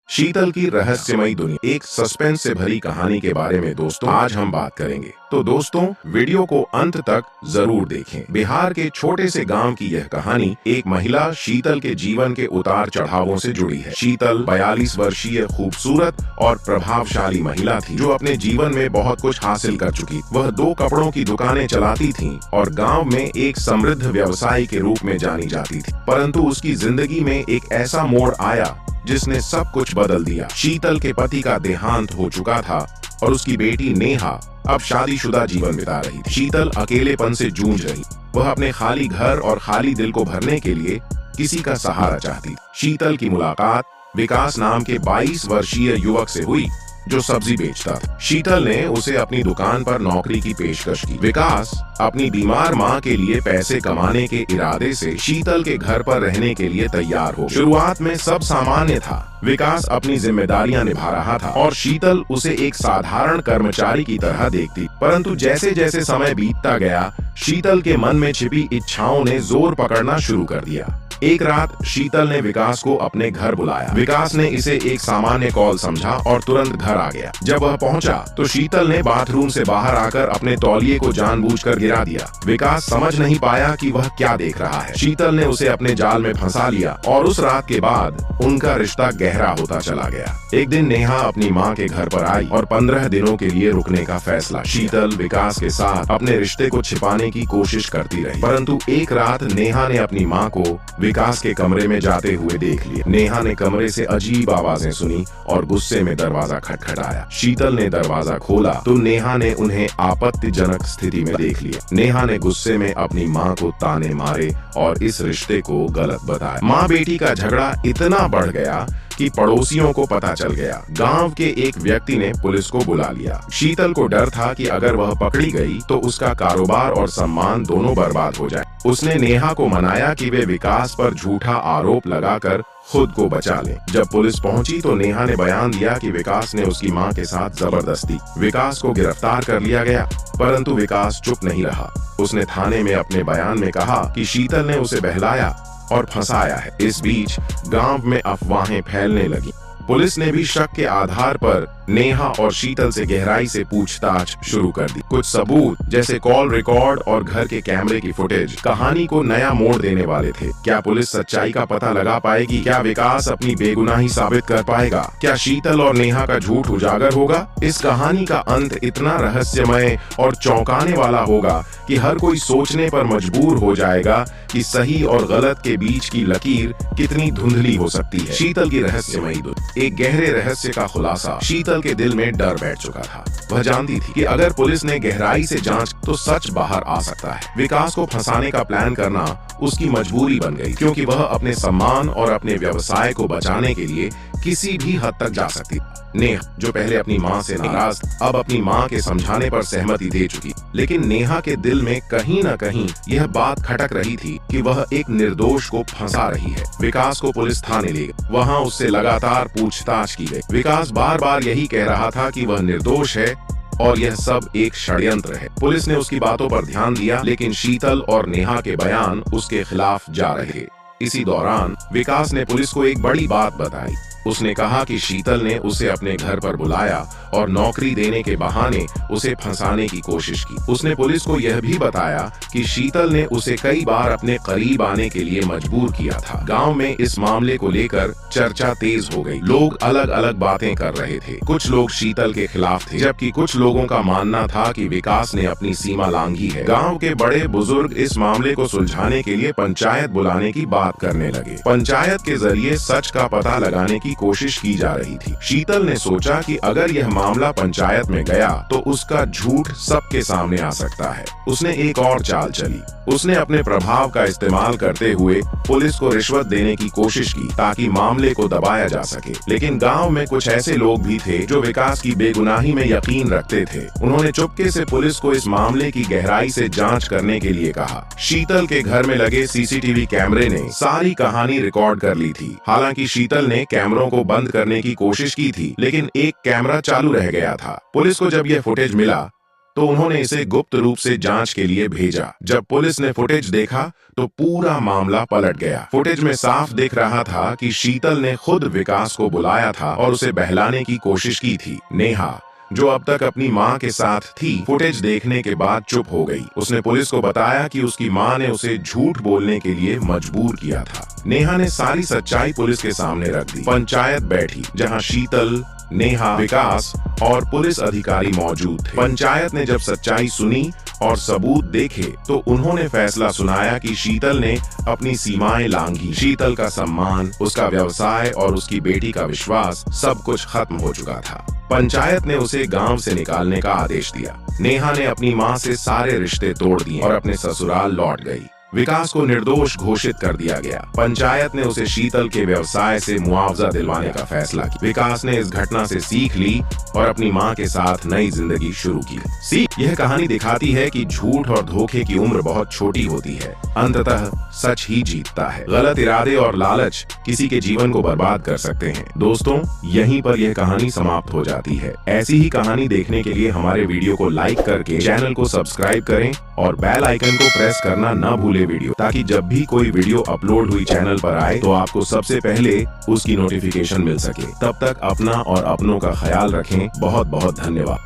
शीतल की रहस्यमयी दुनिया, एक सस्पेंस से भरी कहानी के बारे में दोस्तों आज हम बात करेंगे। तो दोस्तों वीडियो को अंत तक जरूर देखें। बिहार के छोटे से गांव की यह कहानी एक महिला शीतल के जीवन के उतार चढ़ावों से जुड़ी है। शीतल 42 वर्षीय खूबसूरत और प्रभावशाली महिला थी जो अपने जीवन में बहुत कुछ हासिल कर चुकी। वह 2 कपड़ों की दुकानें चलाती थी और गाँव में एक समृद्ध व्यवसायी के रूप में जानी जाती थी। परंतु उसकी जिंदगी में एक ऐसा मोड़ आया जिसने सब कुछ बदल दिया। शीतल के पति का देहांत हो चुका था और उसकी बेटी नेहा अब शादीशुदा जीवन बिता रही थी। शीतल अकेलेपन से जूझ रही। वह अपने खाली घर और खाली दिल को भरने के लिए किसी का सहारा चाहती। शीतल की मुलाकात विकास नाम के 22 वर्षीय युवक से हुई जो सब्जी बेचता था। शीतल ने उसे अपनी दुकान पर नौकरी की पेशकश की। विकास अपनी बीमार मां के लिए पैसे कमाने के इरादे से शीतल के घर पर रहने के लिए तैयार हो। शुरुआत में सब सामान्य था। विकास अपनी जिम्मेदारियां निभा रहा था और शीतल उसे एक साधारण कर्मचारी की तरह देखती। परंतु जैसे जैसे समय बीतता गया, शीतल के मन में छिपी इच्छाओं ने जोर पकड़ना शुरू कर दिया। एक रात शीतल ने विकास को अपने घर बुलाया। विकास ने इसे एक सामान्य कॉल समझा और तुरंत घर आ गया। जब वह पहुंचा तो शीतल ने बाथरूम से बाहर आकर अपने तौलिए को जानबूझकर गिरा दिया। विकास समझ नहीं पाया कि वह क्या देख रहा है। शीतल ने उसे अपने जाल में फंसा लिया और उस रात के बाद उनका रिश्ता गहरा होता चला गया। एक दिन नेहा अपनी मां के घर पर आई और 15 दिनों के लिए रुकने का फैसला। शीतल विकास के साथ अपने रिश्ते को छिपाने की कोशिश करती रही, परंतु एक रात नेहा ने अपनी मां को विकास के कमरे में जाते हुए देख लिया। नेहा ने कमरे से अजीब आवाजें सुनी और गुस्से में दरवाजा खटखटाया। शीतल ने दरवाजा खोला तो नेहा ने उन्हें आपत्तिजनक स्थिति में देख लिया। नेहा ने गुस्से में अपनी मां को ताने मारे और इस रिश्ते को गलत बताया। मां बेटी का झगड़ा इतना बढ़ गया कि पड़ोसियों को पता चल गया। गांव के एक व्यक्ति ने पुलिस को बुला लिया। शीतल को डर था कि अगर वह पकड़ी गई तो उसका कारोबार और सम्मान दोनों बर्बाद हो जाए। उसने नेहा को मनाया कि वे विकास पर झूठा आरोप लगाकर खुद को बचा ले। जब पुलिस पहुंची तो नेहा ने बयान दिया कि विकास ने उसकी मां के साथ जबरदस्ती। विकास को गिरफ्तार कर लिया गया, परंतु विकास चुप नहीं रहा। उसने थाने में अपने बयान में कहा कि शीतल ने उसे बहलाया और फंसाया है। इस बीच गांव में अफवाहें फैलने लगी। पुलिस ने भी शक के आधार पर नेहा और शीतल से गहराई से पूछताछ शुरू कर दी। कुछ सबूत जैसे कॉल रिकॉर्ड और घर के कैमरे की फुटेज कहानी को नया मोड़ देने वाले थे। क्या पुलिस सच्चाई का पता लगा पाएगी? क्या विकास अपनी बेगुनाही साबित कर पाएगा? क्या शीतल और नेहा का झूठ उजागर होगा? इस कहानी का अंत इतना रहस्यमय और चौंकाने वाला होगा कि हर कोई सोचने पर मजबूर हो जाएगा कि सही और गलत के बीच की लकीर कितनी धुंधली हो सकती है। शीतल की रहस्यमयी दुनिया, एक गहरे रहस्य का खुलासा। शीतल के दिल में डर बैठ चुका था। वह जानती थी कि अगर पुलिस ने गहराई से जांच तो सच बाहर आ सकता है। विकास को फंसाने का प्लान करना उसकी मजबूरी बन गई, क्योंकि वह अपने सम्मान और अपने व्यवसाय को बचाने के लिए किसी भी हद तक जा सकती। नेहा जो पहले अपनी मां से नाराज अब अपनी मां के समझाने पर सहमति दे चुकी, लेकिन नेहा के दिल में कहीं न कहीं यह बात खटक रही थी कि वह एक निर्दोष को फंसा रही है। विकास को पुलिस थाने ले गई। वहां उससे लगातार पूछताछ की गई। विकास बार बार यही कह रहा था कि वह निर्दोष है और यह सब एक षड्यंत्र है। पुलिस ने उसकी बातों पर ध्यान दिया, लेकिन शीतल और नेहा के बयान उसके खिलाफ जा रहे। इसी दौरान विकास ने पुलिस को एक बड़ी बात बताई। उसने कहा कि शीतल ने उसे अपने घर पर बुलाया और नौकरी देने के बहाने उसे फंसाने की कोशिश की। उसने पुलिस को यह भी बताया कि शीतल ने उसे कई बार अपने करीब आने के लिए मजबूर किया था। गांव में इस मामले को लेकर चर्चा तेज हो गई। लोग अलग अलग बातें कर रहे थे। कुछ लोग शीतल के खिलाफ थे, जबकि कुछ लोगों का मानना था कि विकास ने अपनी सीमा लांघी है। गाँव के बड़े बुजुर्ग इस मामले को सुलझाने के लिए पंचायत बुलाने की बात करने लगे। पंचायत के जरिए सच का पता लगाने की कोशिश की जा रही थी। शीतल ने सोचा कि अगर यह मामला पंचायत में गया तो उसका झूठ सबके सामने आ सकता है। उसने एक और चाल चली। उसने अपने प्रभाव का इस्तेमाल करते हुए पुलिस को रिश्वत देने की कोशिश की ताकि मामले को दबाया जा सके। लेकिन गांव में कुछ ऐसे लोग भी थे जो विकास की बेगुनाही में यकीन रखते थे। उन्होंने चुपके से पुलिस को इस मामले की गहराई से जांच करने के लिए कहा। शीतल के घर में लगे सीसीटीवी कैमरे ने सारी कहानी रिकॉर्ड कर ली थी। हालांकि शीतल ने कैमरों को बंद करने की कोशिश की थी, लेकिन एक कैमरा चालू रह गया था। पुलिस को जब यह फुटेज मिला तो उन्होंने इसे गुप्त रूप से जांच के लिए भेजा। जब पुलिस ने फुटेज देखा तो पूरा मामला पलट गया। फुटेज में साफ दिख रहा था कि शीतल ने खुद विकास को बुलाया था और उसे बहलाने की कोशिश की थी। नेहा, जो अब तक अपनी मां के साथ थी, फुटेज देखने के बाद चुप हो गई। उसने पुलिस को बताया कि उसकी मां ने उसे झूठ बोलने के लिए मजबूर किया था। नेहा ने सारी सच्चाई पुलिस के सामने रख दी। पंचायत बैठी, जहां शीतल, नेहा, विकास और पुलिस अधिकारी मौजूद थे। पंचायत ने जब सच्चाई सुनी और सबूत देखे तो उन्होंने फैसला सुनाया कि शीतल ने अपनी सीमाएं लांघी। शीतल का सम्मान, उसका व्यवसाय और उसकी बेटी का विश्वास, सब कुछ खत्म हो चुका था। पंचायत ने उसे गांव से निकालने का आदेश दिया। नेहा ने अपनी मां से सारे रिश्ते तोड़ दिए और अपने ससुराल लौट गई। विकास को निर्दोष घोषित कर दिया गया। पंचायत ने उसे शीतल के व्यवसाय से मुआवजा दिलवाने का फैसला किया। विकास ने इस घटना से सीख ली और अपनी मां के साथ नई जिंदगी शुरू की। यह कहानी दिखाती है कि झूठ और धोखे की उम्र बहुत छोटी होती है। अंततः सच ही जीतता है। गलत इरादे और लालच किसी के जीवन को बर्बाद कर सकते हैं। दोस्तों, यहीं पर यह कहानी समाप्त हो जाती है। ऐसी ही कहानी देखने के लिए हमारे वीडियो को लाइक करके चैनल को सब्सक्राइब करें और बेल आइकन को प्रेस करना न भूलें वीडियो, ताकि जब भी कोई वीडियो अपलोड हुई चैनल पर आए तो आपको सबसे पहले उसकी नोटिफिकेशन मिल सके। तब तक अपना और अपनों का ख्याल रखें। बहुत बहुत धन्यवाद।